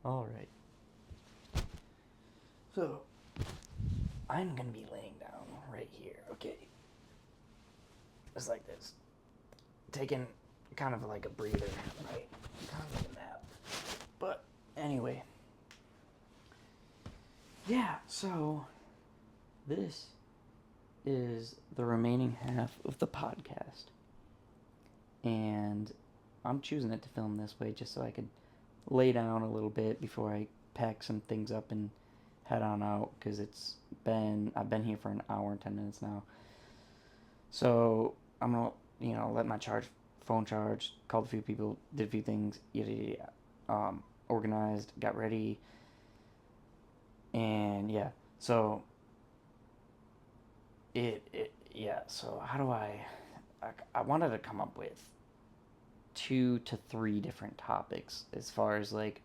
Alright. So, I'm gonna be laying down right here, okay? It's like this. Taking kind of like a breather, right? Kind of like a nap. But, anyway. Yeah, so, this is the remaining half of the podcast. And I'm choosing it to film this way just so I could lay down a little bit before I pack some things up and head on out because I've been here for an hour and 10 minutes now. So I'm gonna let my phone charge, called a few people, did a few things, yada yada yada. Organized, got ready, and yeah. So yeah. So how do I wanted to come up with 2 to 3 different topics as far as like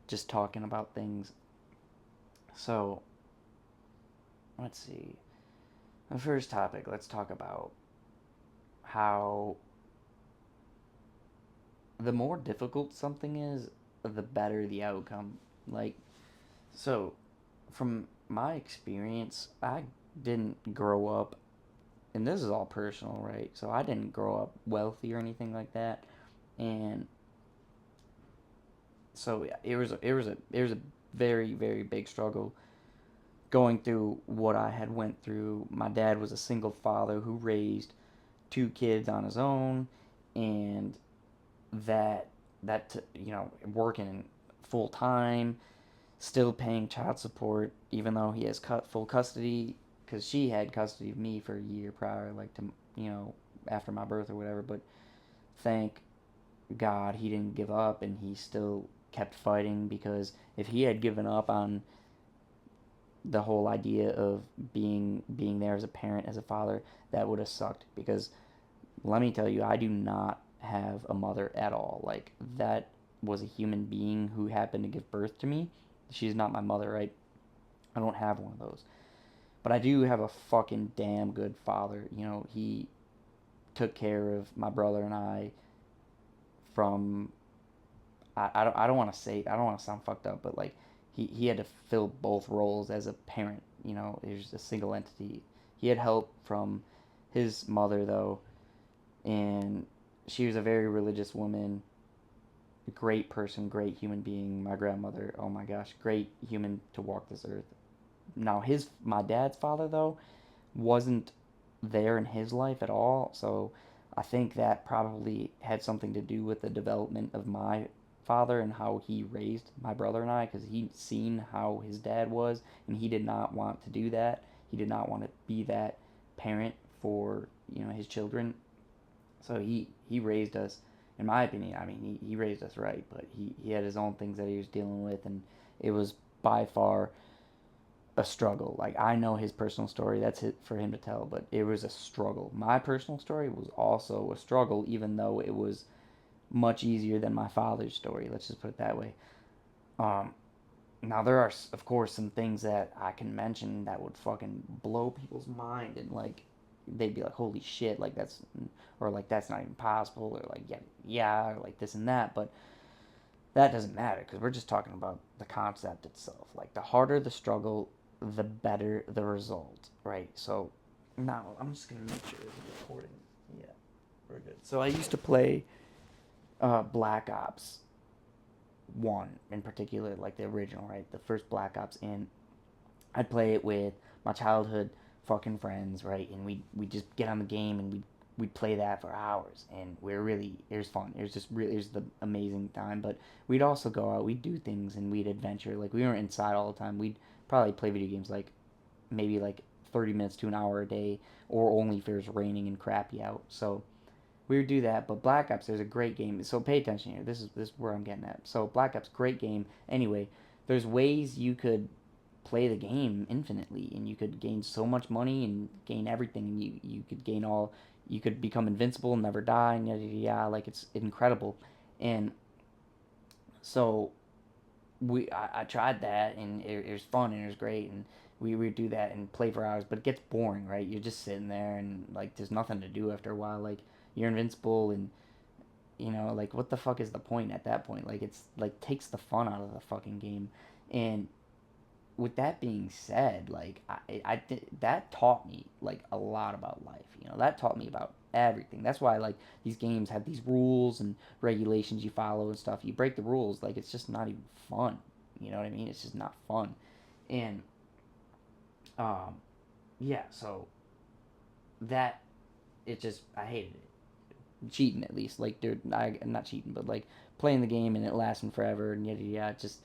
just talking about things. So let's see. The first topic, let's talk about how the more difficult something is, the better the outcome. Like, so from my experience, I didn't grow up, and this is all personal, right? So I didn't grow up wealthy or anything like that, and so yeah, it was a very very big struggle going through what I had went through. My dad was a single father who raised 2 kids on his own, and that working full time, still paying child support, even though he has full custody, because she had custody of me for a year prior, like to after my birth or whatever. But thank God he didn't give up, and he still kept fighting, because if he had given up on the whole idea of being there as a parent, as a father, that would have sucked. Because let me tell you, I do not have a mother at all. Like, that was a human being who happened to give birth to me. She's not my mother, right? I don't have one of those. But I do have a fucking damn good father. He took care of my brother and I from. I don't want to say, I don't want to sound fucked up, but like, he had to fill both roles as a parent. It was a single entity. He had help from his mother, though, and she was a very religious woman, a great person, great human being. My grandmother, oh my gosh, great human to walk this earth. Now, my dad's father, though, wasn't there in his life at all, so I think that probably had something to do with the development of my father and how he raised my brother and I, because he'd seen how his dad was, and he did not want to do that. He did not want to be that parent for his children. So he raised us, in my opinion. I mean, he raised us right, but he had his own things that he was dealing with, and it was by far a struggle. Like, I know his personal story, that's it for him to tell, but it was a struggle. My personal story was also a struggle, even though it was much easier than my father's story. Let's just put it that way. Um, Now there are, of course, some things that I can mention that would fucking blow people's mind, and like they'd be like, "Holy shit!" Like that's, or like that's not even possible, or like yeah, yeah, or like this and that. But that doesn't matter because we're just talking about the concept itself. Like, the harder the struggle, the better the result, right? So now I'm just gonna make sure it's recording. Yeah, we're good. So I used to play Black Ops One in particular, like the original, right? The first Black Ops, and I'd play it with my childhood fucking friends, right? And we just get on the game, and we'd play that for hours, and it was fun. It was just really, it was the amazing time. But we'd also go out, we'd do things, and we'd adventure. Like, we weren't inside all the time. We'd probably play video games like maybe like 30 minutes to an hour a day, or only if it was raining and crappy out. So we would do that. But Black Ops, there's a great game. So pay attention here. This is where I'm getting at. So Black Ops, great game. Anyway, there's ways you could play the game infinitely, and you could gain so much money and gain everything, and you could gain all, you could become invincible and never die, and yada yada yada. Like, it's incredible. And so I tried that, and it was fun, and it was great, and we would do that and play for hours. But it gets boring, right? You're just sitting there, and like there's nothing to do after a while. Like, you're invincible, and Like what the fuck is the point at that point? Like it's like takes the fun out of the fucking game. And with that being said, like that taught me like a lot about life. That taught me about everything. That's why like these games have these rules and regulations you follow and stuff. You break the rules, like it's just not even fun. You know what I mean? It's just not fun. And um, yeah, so that it just I hated it. Cheating at least, like dude, I'm not cheating, but like playing the game and it lasting forever and yada yada. It just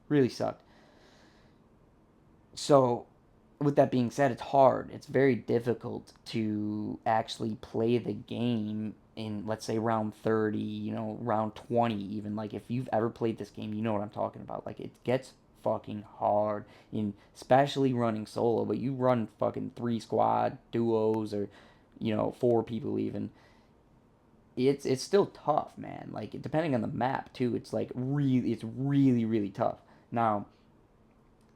really sucked. So with that being said, it's hard. It's very difficult to actually play the game in, let's say, round 30, round 20, even. Like, if you've ever played this game, you know what I'm talking about. Like, it gets fucking hard, in especially running solo, but you run fucking three squad duos or, four people even. It's still tough, man. Like, depending on the map, too, it's really, really tough. Now,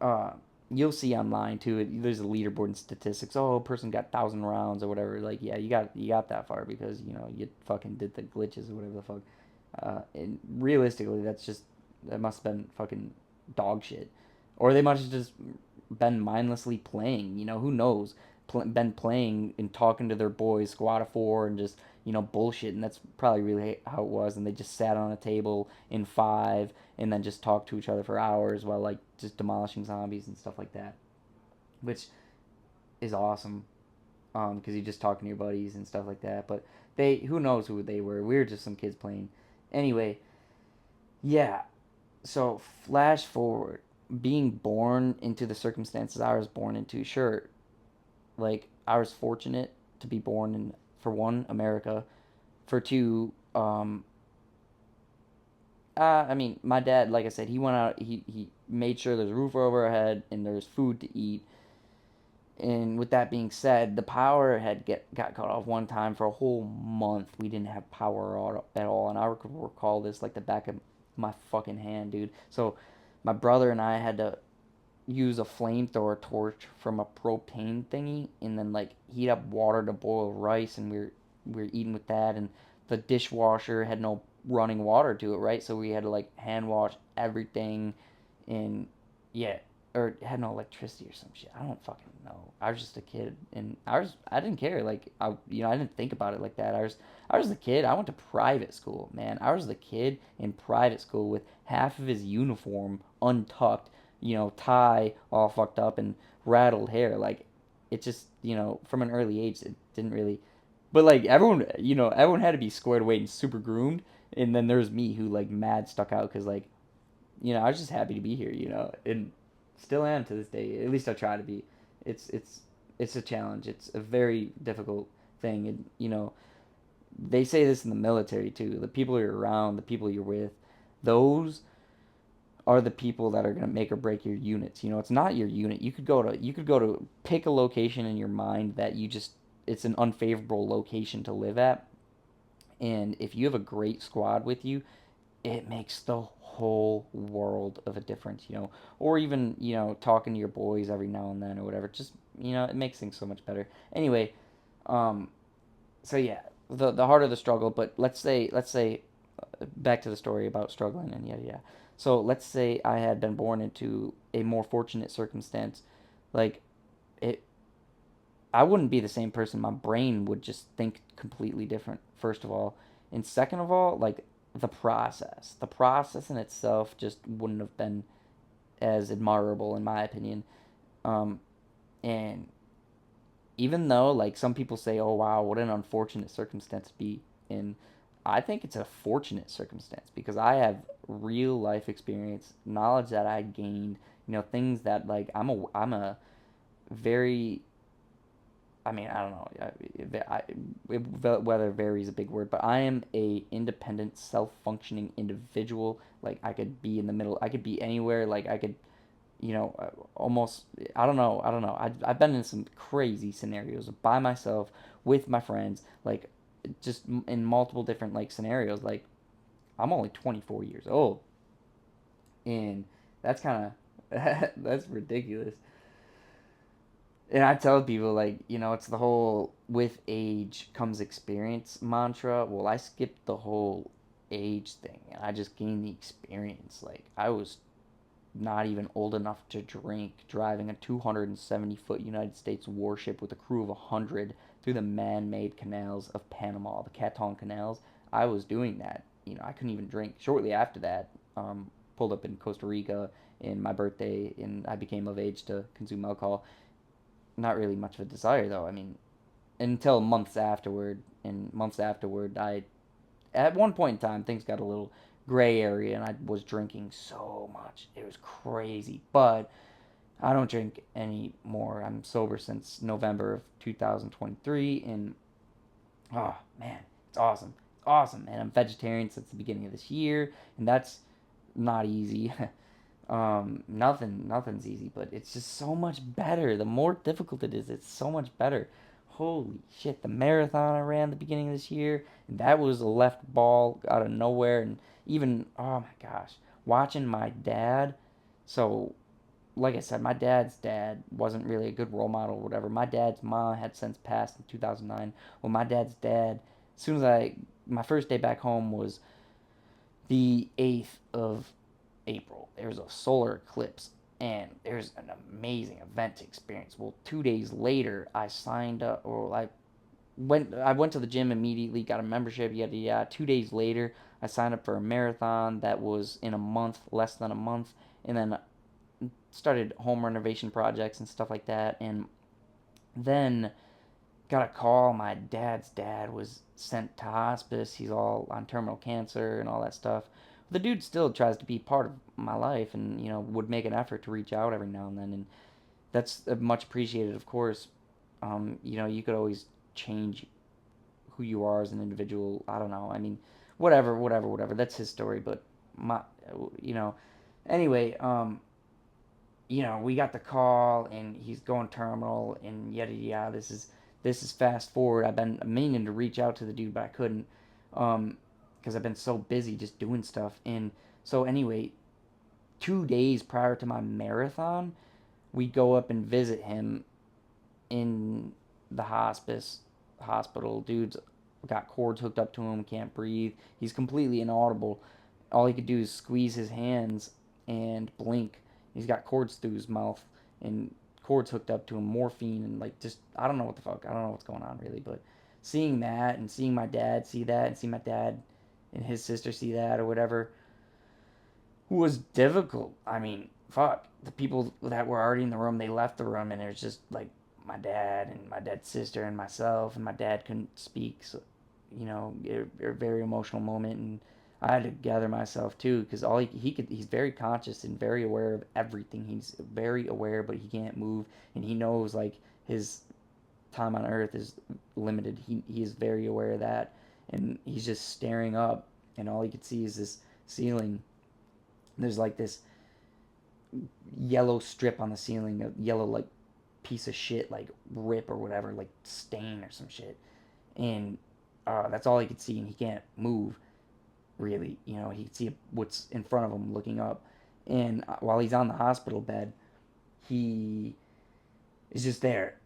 uh, you'll see online too. There's a leaderboard and statistics. Oh, a person got 1,000 rounds or whatever. Like, yeah, you got that far because you fucking did the glitches or whatever the fuck. And realistically, that must have been fucking dog shit, or they must have just been mindlessly playing. Who knows? Been playing and talking to their boys, squad of four, and just bullshit. And that's probably really how it was. And they just sat on a table in five and then just talked to each other for hours while like just demolishing zombies and stuff like that, which is awesome. Because you're just talking to your buddies and stuff like that. But who knows who they were? We were just some kids playing. Anyway, yeah. So flash forward, being born into the circumstances I was born into. Sure, like I was fortunate to be born in, for one, America, for two, I mean, my dad, like I said, he went out. He made sure there's a roof over our head and there's food to eat. And with that being said, the power got cut off one time for a whole month. We didn't have power at all, and I recall this like the back of my fucking hand, dude. So my brother and I had to use a flamethrower torch from a propane thingy, and then like heat up water to boil rice, and we were eating with that, and the dishwasher had no running water to it, right? So we had to like hand wash everything, and yeah, or it had no electricity or some shit. I don't fucking know. I was just a kid, and I didn't care. Like I didn't think about it like that. I was the kid. I went to private school, man. I was the kid in private school with half of his uniform untucked, tie all fucked up and rattled hair. Like, it just, from an early age, it didn't really. But like everyone had to be squared away and super groomed, and then there's me who like mad stuck out because like, I was just happy to be here, and still am to this day. At least I try to be. It's it's it's a challenge. It's a very difficult thing, and they say this in the military too. The people you're around, the people you're with, those are the people that are going to make or break your units. It's not your unit. You could go to pick a location in your mind that it's an unfavorable location to live at, and if you have a great squad with you, it makes the whole world of a difference. Or even talking to your boys every now and then or whatever. Just it makes things so much better. Anyway, um, so yeah, the harder the struggle. But let's say back to the story about struggling and yada yada. So let's say I had been born into a more fortunate circumstance, like it. I wouldn't be the same person. My brain would just think completely different. First of all, and second of all, like the process in itself just wouldn't have been as admirable in my opinion. Um, and even though like some people say, "Oh wow, what an unfortunate circumstance to be in," I think it's a fortunate circumstance because I have real life experience, knowledge that I gained, things that like I'm a very, I mean, I don't know, whether vary is a big word, but I am a independent, self-functioning individual. Like I could be in the middle, I could be anywhere. Like I could almost, I don't know. I've been in some crazy scenarios by myself with my friends, like just in multiple different like scenarios. Like I'm only 24 years old, and that's kind of that's ridiculous. And I tell people like it's the whole with age comes experience mantra. Well, I skipped the whole. age thing, and I just gained the experience. Like, I was not even old enough to drink, driving a 270-foot United States warship with a crew of 100 through the man-made canals of Panama, the Canton canals. I was doing that. I couldn't even drink. Shortly after that, pulled up in Costa Rica in my birthday, and I became of age to consume alcohol. Not really much of a desire, though. I mean, until months afterward. And months afterward, at one point in time, things got a little gray area, and I was drinking so much. It was crazy. But I don't drink anymore. I'm sober since November of 2023, and oh man, it's awesome. It's awesome, man. I'm vegetarian since the beginning of this year, and that's not easy. Nothing's easy, but it's just so much better. The more difficult it is, it's so much better. Holy shit, the marathon I ran at the beginning of this year, and that was a left ball out of nowhere, and even, oh my gosh, watching my dad. So, like I said, my dad's dad wasn't really a good role model or whatever. My dad's mom had since passed in 2009. Well, my dad's dad, as soon as my first day back home was the 8th of April. There's a solar eclipse, and there's an amazing event to experience. Well, 2 days later, I signed up, or I went to the gym immediately, got a membership, yada yada. 2 days later, I signed up for a marathon that was in a month, less than a month, and then started home renovation projects and stuff like that. And then got a call. My dad's dad was sent to hospice. He's all on terminal cancer and all that stuff. The dude still tries to be part of my life, and would make an effort to reach out every now and then, and that's much appreciated, of course. You could always change who you are as an individual. I don't know. I mean, whatever, whatever, whatever. That's his story, but my, you know, anyway, we got the call, and he's going terminal, and yada yada. This is fast forward. I've been meaning to reach out to the dude, but I couldn't, because I've been so busy just doing stuff. And so anyway, 2 days prior to my marathon, we go up and visit him in the hospital. Dude's got cords hooked up to him, can't breathe. He's completely inaudible. All he could do is squeeze his hands and blink. He's got cords through his mouth and cords hooked up to him, morphine, and like, just, I don't know what the fuck. I don't know what's going on really, but seeing that and seeing my dad see that and see my dad and his sister see that or whatever was difficult. I mean, fuck. The people that were already in the room, they left the room, and it was just like my dad and my dad's sister and myself, and my dad couldn't speak. So, a very emotional moment, and I had to gather myself too, because all he could, he's very conscious and very aware of everything. He's very aware, but he can't move, and he knows like his time on Earth is limited. He is very aware of that, and he's just staring up, and all he could see is this ceiling. There's like this yellow strip on the ceiling, a yellow like piece of shit, like rip or whatever, like stain or some shit, and that's all he could see, and he can't move really. He can see what's in front of him looking up, and while he's on the hospital bed, he is just there,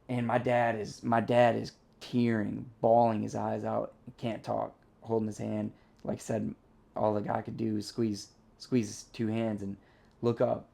and my dad is tearing, bawling his eyes out, can't talk, holding his hand. Like I said, all the guy could do is squeeze his two hands and look up.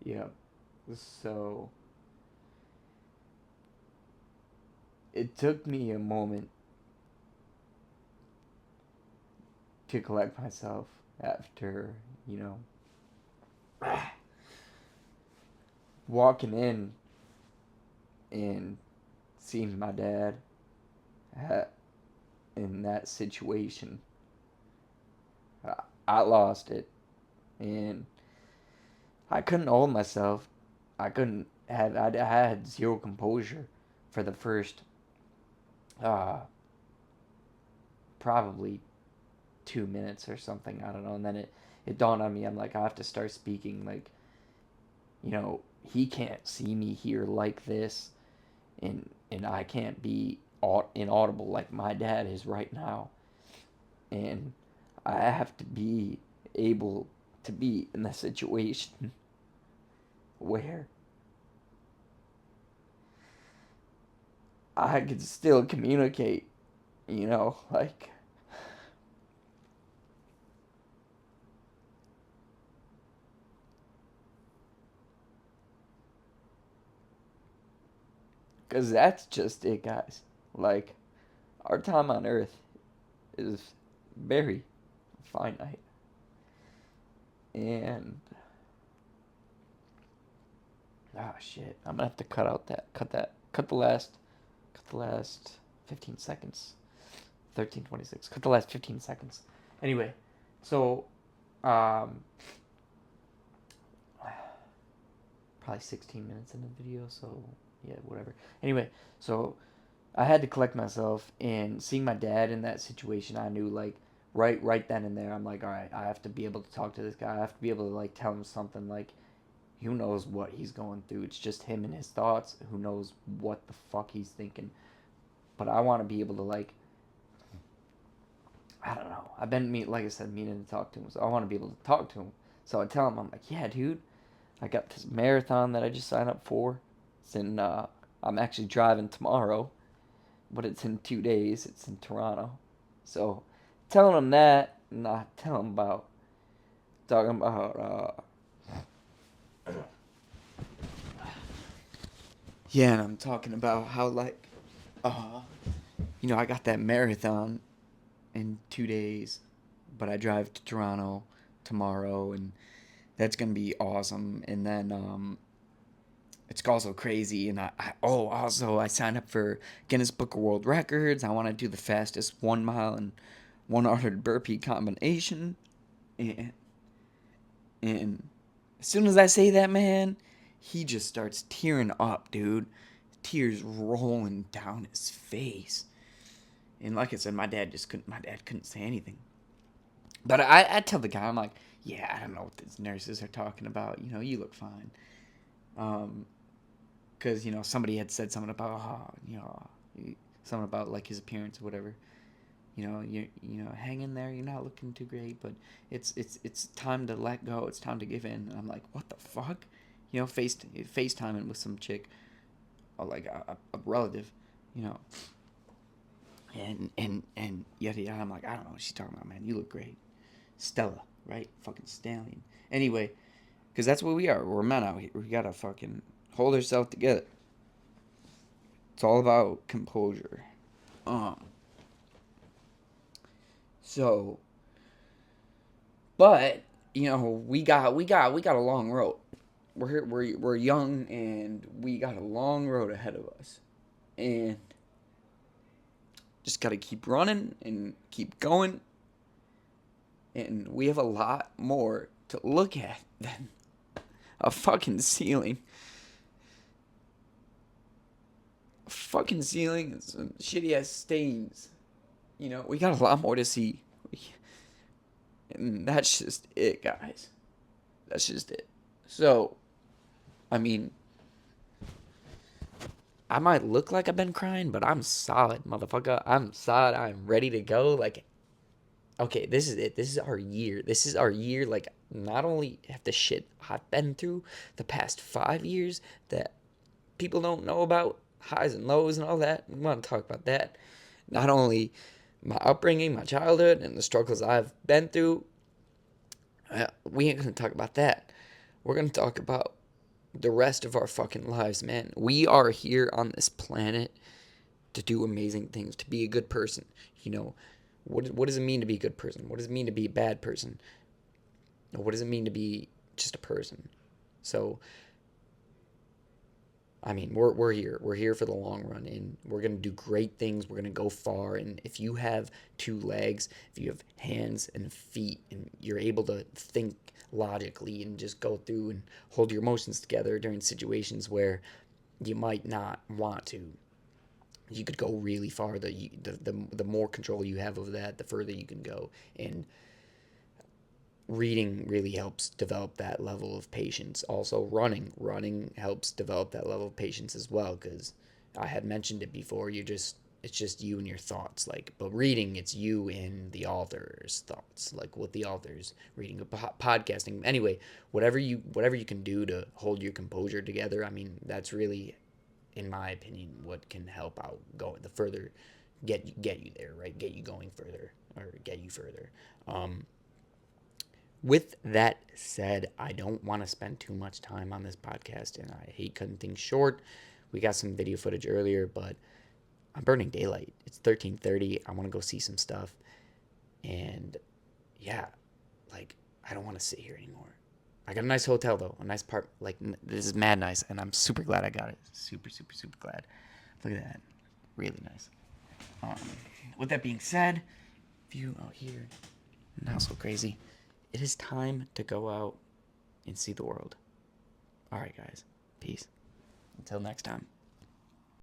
Yeah. So it took me a moment to collect myself after, you know, walking in and seeing my dad ha- in that situation. I lost it, and I couldn't hold myself. I couldn't have. I had zero composure for the first, uh, probably 2 minutes or something. I don't know. And then it dawned on me. I'm like, I have to start speaking. Like, he can't see me here like this, and I can't be inaudible like my dad is right now. And I have to be able to be in a situation where I could still communicate, like, because that's just it, guys. Like, our time on Earth is very finite. And, shit. I'm gonna have to cut the last 15 seconds. 13:26. Cut the last 15 seconds. Anyway, so, um, probably 16 minutes in the video, so yeah, whatever. Anyway, so I had to collect myself, and seeing my dad in that situation, I knew, like, right then and there, I'm like, all right, I have to be able to talk to this guy. I have to be able to, like, tell him something. Like, who knows what he's going through? It's just him and his thoughts. Who knows what the fuck he's thinking? But I want to be able to, like, I don't know. I've been like I said, meaning to talk to him, so I want to be able to talk to him. So I tell him, I'm like, yeah, dude, I got this marathon that I just signed up for. It's in. I'm actually driving tomorrow, but it's in 2 days. It's in Toronto. So, telling him that, not telling him about talking about. Yeah, and I'm talking about how, like, uh, I got that marathon in 2 days, but I drive to Toronto tomorrow, and that's gonna be awesome. And then it's also crazy. And also I signed up for Guinness Book of World Records. I want to do the fastest 1 mile and 100 burpee combination. And and as soon as I say that, man, he just starts tearing up, dude. Tears rolling down his face. And like I said, my dad couldn't say anything. But I tell the guy, I'm like, yeah, I don't know what these nurses are talking about. You look fine. Um, because somebody had said something about something about, like, his appearance or whatever. Hang in there. You're not looking too great, but it's time to let go. It's time to give in. And I'm like, what the fuck? FaceTiming with some chick, or like a relative, you know, and yada yada. I'm like, I don't know what she's talking about, man. You look great, Stella, right? Fucking stallion. Anyway, because that's what we are. We're men out here. We gotta fucking hold ourselves together. It's all about composure. Um. So, but we got a long road. We're young, and we got a long road ahead of us, and just gotta keep running and keep going. And we have a lot more to look at than a fucking ceiling. A fucking ceiling and some shitty ass stains. We got a lot more to see. And that's just it, guys. That's just it. So, I mean, I might look like I've been crying, but I'm solid, motherfucker. I'm solid. I'm ready to go. Like, okay, this is it. This is our year. This is our year. Like, not only have the shit I've been through the past 5 years that people don't know about, highs and lows and all that. We want to talk about that. Not only my upbringing, my childhood, and the struggles I've been through. We ain't gonna talk about that. We're gonna talk about the rest of our fucking lives, man. We are here on this planet to do amazing things, to be a good person. You know, what does it mean to be a good person? What does it mean to be a bad person? What does it mean to be just a person? So, I mean, we're here. We're here for the long run, and we're gonna do great things. We're gonna go far. And if you have two legs, if you have hands and feet, and you're able to think logically and just go through and hold your emotions together during situations where you might not want to, you could go really far. The more control you have over that, the further you can go. And reading really helps develop that level of patience. Also, running helps develop that level of patience as well, because I had mentioned it before. It's just you and your thoughts. Like, but reading, it's you and the author's thoughts. Like what the author's reading, podcasting. Anyway, whatever you can do to hold your composure together. I mean, that's really, in my opinion, what can help out go the further, get you there, right? Get you going further, or get you further. Um, with that said, I don't want to spend too much time on this podcast, and I hate cutting things short. We got some video footage earlier, but I'm burning daylight. It's 13:30. I want to go see some stuff, and yeah, like I don't want to sit here anymore. I got a nice hotel though, a nice part. Like this is mad nice, and I'm super glad I got it. Super, super, super glad. Look at that, really nice. Um, with that being said, view out here, not so crazy. It is time to go out and see the world. All right, guys. Peace. Until next time.